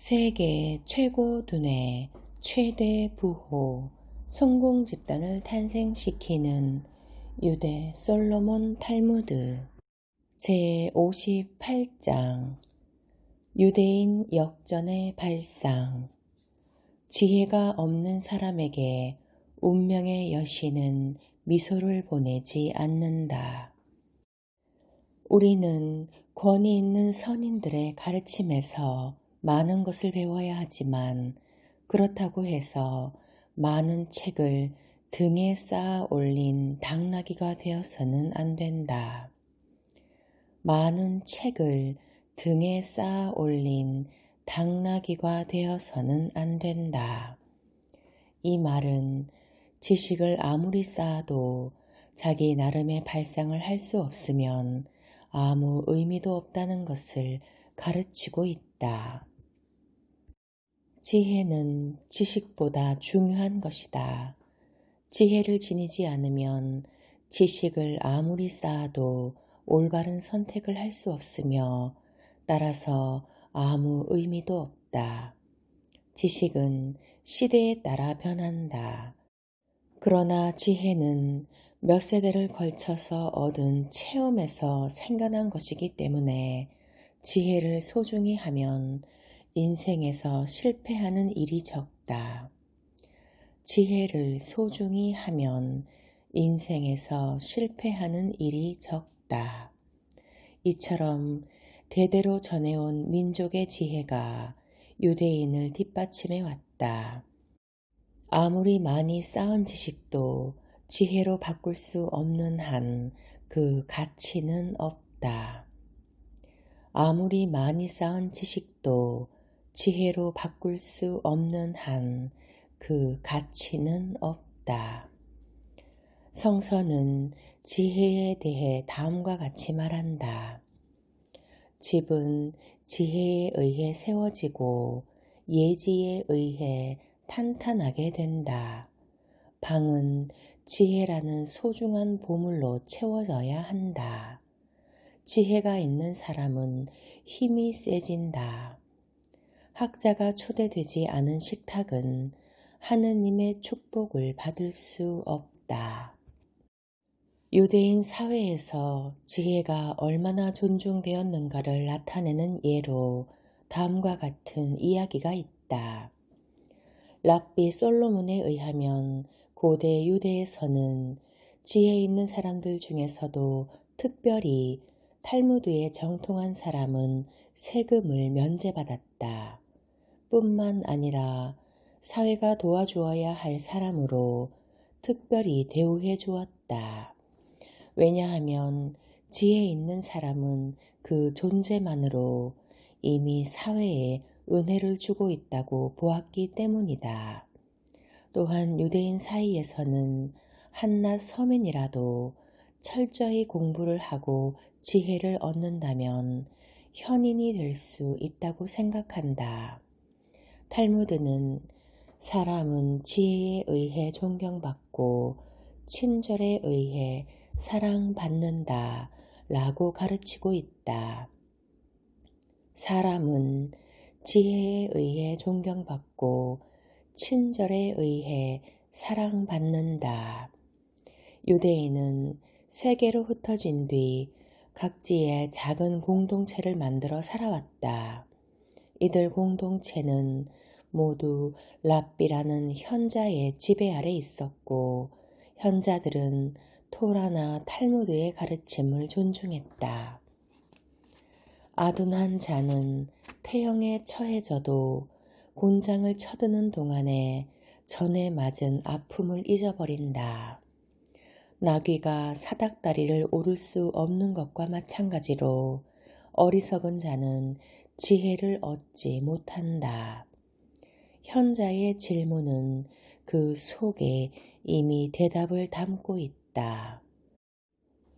세계 최고 두뇌 최대 부호 성공 집단을 탄생시키는 유대 솔로몬 탈무드 제58장 유대인 역전의 발상. 지혜가 없는 사람에게 운명의 여신은 미소를 보내지 않는다. 우리는 권위 있는 선인들의 가르침에서 많은 것을 배워야 하지만 그렇다고 해서 많은 책을 등에 쌓아 올린 당나귀가 되어서는 안 된다. 많은 책을 등에 쌓아 올린 당나귀가 되어서는 안 된다. 이 말은 지식을 아무리 쌓아도 자기 나름의 발상을 할 수 없으면 아무 의미도 없다는 것을 가르치고 있다. 지혜는 지식보다 중요한 것이다. 지혜를 지니지 않으면 지식을 아무리 쌓아도 올바른 선택을 할 수 없으며 따라서 아무 의미도 없다. 지식은 시대에 따라 변한다. 그러나 지혜는 몇 세대를 걸쳐서 얻은 체험에서 생겨난 것이기 때문에 지혜를 소중히 하면 인생에서 실패하는 일이 적다. 지혜를 소중히 하면 인생에서 실패하는 일이 적다. 이처럼 대대로 전해온 민족의 지혜가 유대인을 뒷받침해 왔다. 아무리 많이 쌓은 지식도 지혜로 바꿀 수 없는 한 그 가치는 없다. 아무리 많이 쌓은 지식도 지혜로 바꿀 수 없는 한 그 가치는 없다. 성서는 지혜에 대해 다음과 같이 말한다. 집은 지혜에 의해 세워지고 예지에 의해 탄탄하게 된다. 방은 지혜라는 소중한 보물로 채워져야 한다. 지혜가 있는 사람은 힘이 세진다. 학자가 초대되지 않은 식탁은 하느님의 축복을 받을 수 없다. 유대인 사회에서 지혜가 얼마나 존중되었는가를 나타내는 예로 다음과 같은 이야기가 있다. 랍비 솔로몬에 의하면 고대 유대에서는 지혜 있는 사람들 중에서도 특별히 탈무드에 정통한 사람은 세금을 면제받았다. 뿐만 아니라 사회가 도와주어야 할 사람으로 특별히 대우해 주었다. 왜냐하면 지혜 있는 사람은 그 존재만으로 이미 사회에 은혜를 주고 있다고 보았기 때문이다. 또한 유대인 사이에서는 한낱 서민이라도 철저히 공부를 하고 지혜를 얻는다면 현인이 될 수 있다고 생각한다. 탈무드는 사람은 지혜에 의해 존경받고 친절에 의해 사랑받는다 라고 가르치고 있다. 사람은 지혜에 의해 존경받고 친절에 의해 사랑받는다. 유대인은 세계로 흩어진 뒤 각지에 작은 공동체를 만들어 살아왔다. 이들 공동체는 모두 랍비라는 현자의 지배 아래 있었고 현자들은 토라나 탈무드의 가르침을 존중했다. 아둔한 자는 태형에 처해져도 곤장을 쳐드는 동안에 전에 맞은 아픔을 잊어버린다. 나귀가 사닥다리를 오를 수 없는 것과 마찬가지로 어리석은 자는 지혜를 얻지 못한다. 현자의 질문은 그 속에 이미 대답을 담고 있다.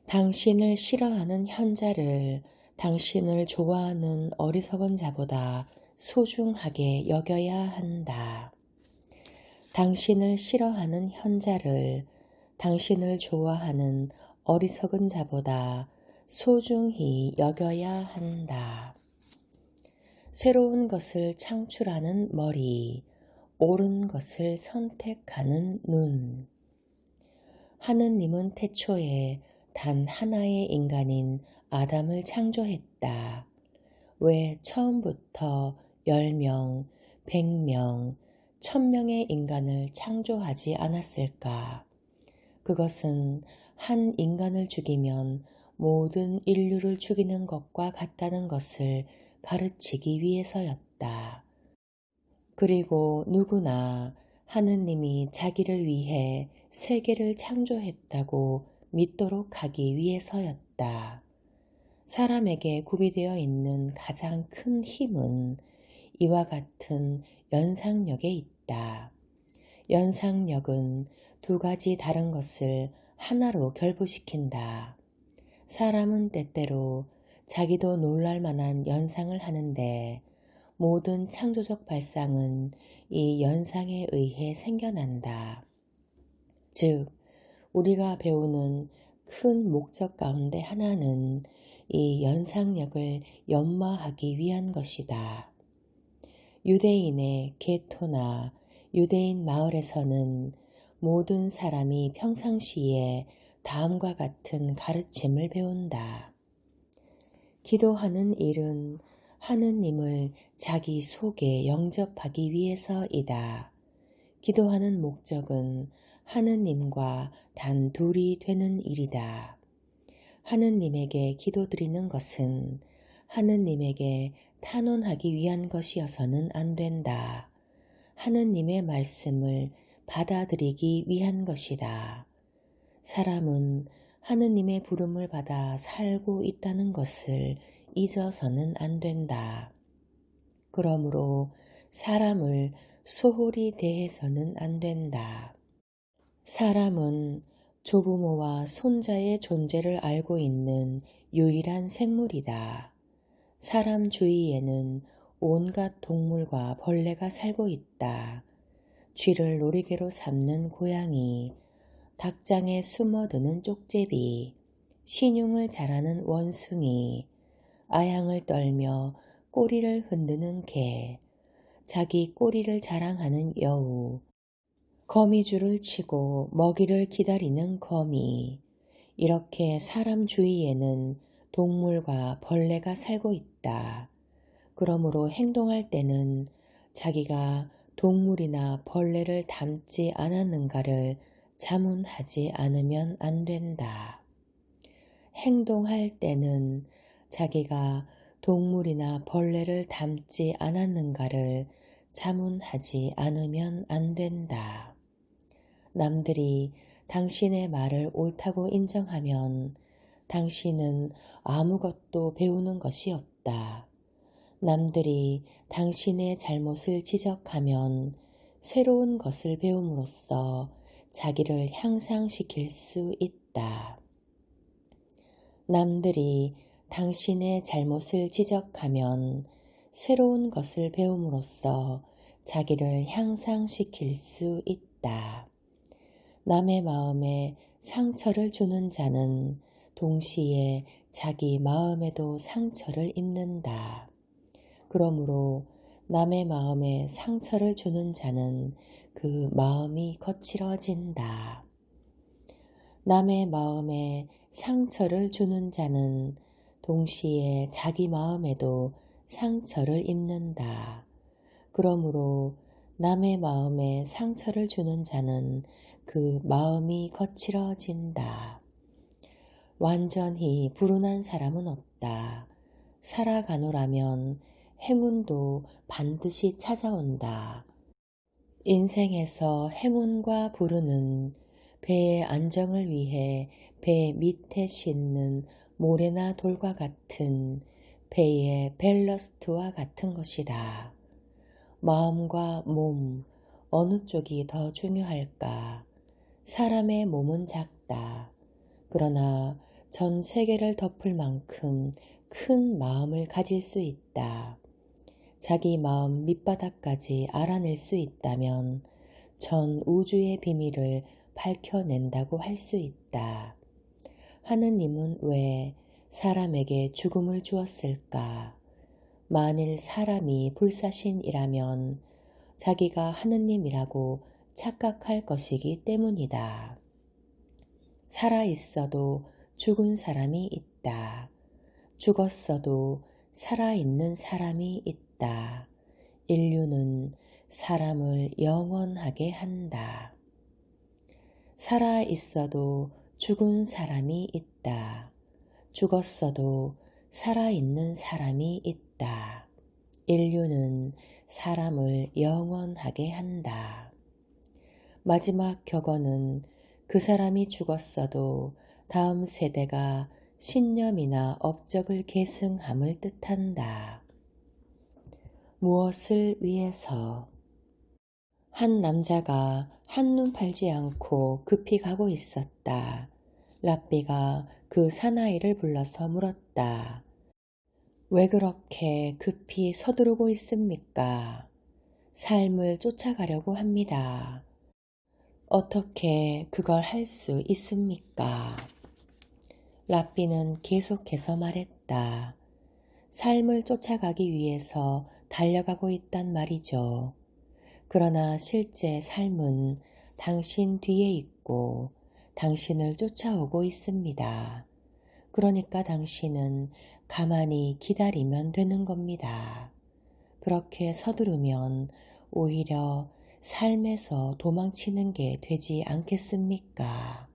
당신을 싫어하는 현자를 당신을 좋아하는 어리석은 자보다 소중하게 여겨야 한다. 당신을 싫어하는 현자를 당신을 좋아하는 어리석은 자보다 소중히 여겨야 한다. 새로운 것을 창출하는 머리, 옳은 것을 선택하는 눈. 하느님은 태초에 단 하나의 인간인 아담을 창조했다. 왜 처음부터 10명, 100명, 1000명의 인간을 창조하지 않았을까? 그것은 한 인간을 죽이면 모든 인류를 죽이는 것과 같다는 것을 가르치기 위해서였다. 그리고 누구나 하느님이 자기를 위해 세계를 창조했다고 믿도록 하기 위해서였다. 사람에게 구비되어 있는 가장 큰 힘은 이와 같은 연상력에 있다. 연상력은 두 가지 다른 것을 하나로 결부시킨다. 사람은 때때로 자기도 놀랄 만한 연상을 하는데 모든 창조적 발상은 이 연상에 의해 생겨난다. 즉, 우리가 배우는 큰 목적 가운데 하나는 이 연상력을 연마하기 위한 것이다. 유대인의 게토나 유대인 마을에서는 모든 사람이 평상시에 다음과 같은 가르침을 배운다. 기도하는 일은 하느님을 자기 속에 영접하기 위해서이다. 기도하는 목적은 하느님과 단 둘이 되는 일이다. 하느님에게 기도드리는 것은 하느님에게 탄원하기 위한 것이어서는 안 된다. 하느님의 말씀을 받아들이기 위한 것이다. 사람은 하느님의 부름을 받아 살고 있다는 것을 잊어서는 안 된다. 그러므로 사람을 소홀히 대해서는 안 된다. 사람은 조부모와 손자의 존재를 알고 있는 유일한 생물이다. 사람 주위에는 온갖 동물과 벌레가 살고 있다. 쥐를 놀이개로 삼는 고양이, 닭장에 숨어드는 쪽제비, 신용을 잘하는 원숭이, 아양을 떨며 꼬리를 흔드는 개, 자기 꼬리를 자랑하는 여우, 거미줄을 치고 먹이를 기다리는 거미. 이렇게 사람 주위에는 동물과 벌레가 살고 있다. 그러므로 행동할 때는 자기가 동물이나 벌레를 닮지 않았는가를 자문하지 않으면 안 된다. 행동할 때는 자기가 동물이나 벌레를 닮지 않았는가를 자문하지 않으면 안 된다. 남들이 당신의 말을 옳다고 인정하면 당신은 아무것도 배우는 것이 없다. 남들이 당신의 잘못을 지적하면 새로운 것을 배움으로써 자기를 향상시킬 수 있다. 남들이 당신의 잘못을 지적하면 새로운 것을 배움으로써 자기를 향상시킬 수 있다. 남의 마음에 상처를 주는 자는 동시에 자기 마음에도 상처를 입는다. 그러므로 남의 마음에 상처를 주는 자는 그 마음이 거칠어진다. 남의 마음에 상처를 주는 자는 동시에 자기 마음에도 상처를 입는다. 그러므로 남의 마음에 상처를 주는 자는 그 마음이 거칠어진다. 완전히 불운한 사람은 없다. 살아가노라면 행운도 반드시 찾아온다. 인생에서 행운과 불운은 배의 안정을 위해 배 밑에 싣는 모래나 돌과 같은 배의 밸러스트와 같은 것이다. 마음과 몸, 어느 쪽이 더 중요할까? 사람의 몸은 작다. 그러나 전 세계를 덮을 만큼 큰 마음을 가질 수 있다. 자기 마음 밑바닥까지 알아낼 수 있다면 전 우주의 비밀을 밝혀낸다고 할 수 있다. 하느님은 왜 사람에게 죽음을 주었을까? 만일 사람이 불사신이라면 자기가 하느님이라고 착각할 것이기 때문이다. 살아 있어도 죽은 사람이 있다. 죽었어도 살아있는 사람이 있다. 인류는 사람을 영원하게 한다. 살아 있어도 죽은 사람이 있다. 죽었어도 살아있는 사람이 있다. 인류는 사람을 영원하게 한다. 마지막 격언은 그 사람이 죽었어도 다음 세대가 신념이나 업적을 계승함을 뜻한다. 무엇을 위해서? 한 남자가 한눈 팔지 않고 급히 가고 있었다. 랍비가 그 사나이를 불러서 물었다. 왜 그렇게 급히 서두르고 있습니까? 삶을 쫓아가려고 합니다. 어떻게 그걸 할 수 있습니까? 랍비는 계속해서 말했다. 삶을 쫓아가기 위해서 달려가고 있단 말이죠. 그러나 실제 삶은 당신 뒤에 있고 당신을 쫓아오고 있습니다. 그러니까 당신은 가만히 기다리면 되는 겁니다. 그렇게 서두르면 오히려 삶에서 도망치는 게 되지 않겠습니까?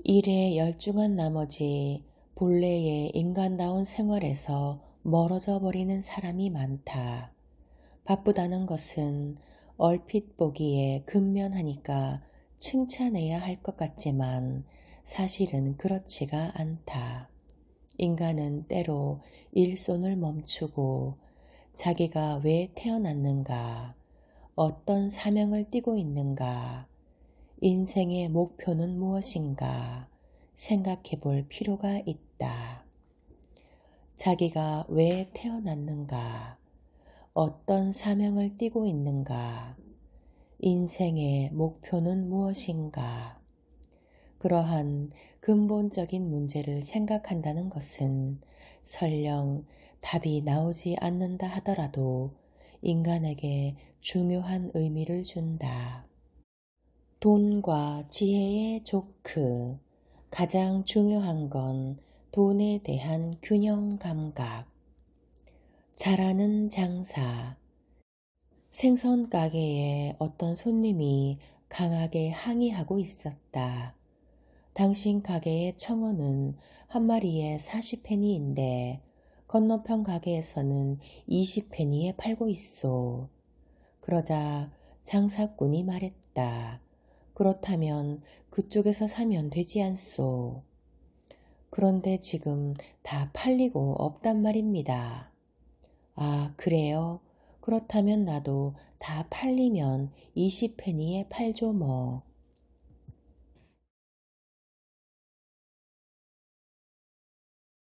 일에 열중한 나머지 본래의 인간다운 생활에서 멀어져 버리는 사람이 많다. 바쁘다는 것은 얼핏 보기에 근면하니까 칭찬해야 할 것 같지만 사실은 그렇지가 않다. 인간은 때로 일손을 멈추고 자기가 왜 태어났는가, 어떤 사명을 띠고 있는가, 인생의 목표는 무엇인가 생각해 볼 필요가 있다. 자기가 왜 태어났는가, 어떤 사명을 띠고 있는가, 인생의 목표는 무엇인가. 그러한 근본적인 문제를 생각한다는 것은 설령 답이 나오지 않는다 하더라도 인간에게 중요한 의미를 준다. 돈과 지혜의 조크. 가장 중요한 건 돈에 대한 균형 감각. 잘하는 장사. 생선 가게에 어떤 손님이 강하게 항의하고 있었다. 당신 가게의 청어는 한 마리에 40페니인데 건너편 가게에서는 20페니에 팔고 있소. 그러자 장사꾼이 말했다. 그렇다면 그쪽에서 사면 되지 않소. 그런데 지금 다 팔리고 없단 말입니다. 아, 그래요? 그렇다면 나도 다 팔리면 20페니에 팔죠 뭐.